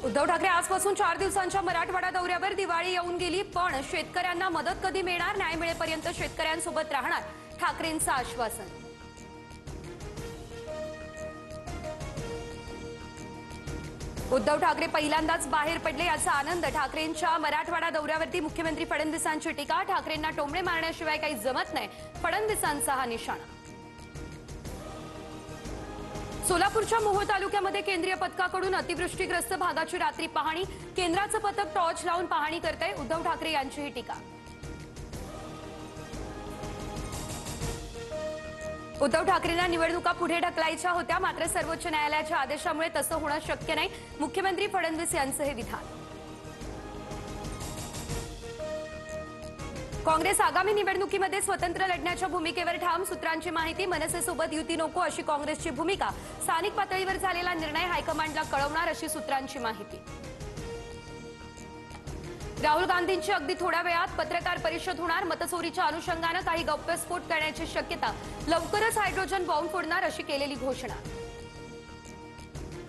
उद्धव ठाकरे आजपासून 4 दिवसांच्या मराठवाडा दौऱ्यावर. दिवाळी येऊन गेली, पण शेतकऱ्यांना मदत कधी मिळणार? न्याय मिळेपर्यंत शेतकऱ्यांसोबत राहणार, ठाकरेंचं आश्वासन. उद्धव ठाकरे पहिल्यांदाच बाहेर पडले, याचा आनंद. ठाकरेंच्या मराठवाडा दौऱ्यावरती मुख्यमंत्री फडणवीसांची टीका. ठाकरेंना टोमणे मारण्याशिवाय काही जमत नाही, फडणवीसांचा हा निशाणा. सोलापूरच्या मोहोळ तालुक्यामध्ये केंद्रीय पथकाकडून अतिवृष्टीग्रस्त भागाची रात्री पाहणी. केंद्राचं पथक टॉर्च लावून पाहणी करतंय, उद्धव ठाकरे यांचीही टीका. उद्धव ठाकरेंना निवडणुका पुढे ढकलायच्या होत्या, मात्र सर्वोच्च न्यायालयाच्या आदेशामुळे तसं होणं शक्य नाही, मुख्यमंत्री फडणवीस यांचं हे विधान. काँग्रेस आगामी निवडणुकीमध्ये स्वतंत्र लढण्याच्या भूमिकेवर ठाम. सूत्रांची माहिती, मनसेसोबत युती नको अशी काँग्रेसची भूमिका. स्थानिक पातळीवर झालेला निर्णय हायकमांडला कळवणार अशी सूत्रांची माहिती. राहुल गांधींची अगदी थोड्या वेळात पत्रकार परिषद होणार. मतचोरीच्या अनुषंगानं काही गौप्यस्फोट करण्याची शक्यता. लवकरच हायड्रोजन बॉम्ब फोडणार अशी केलेली घोषणा.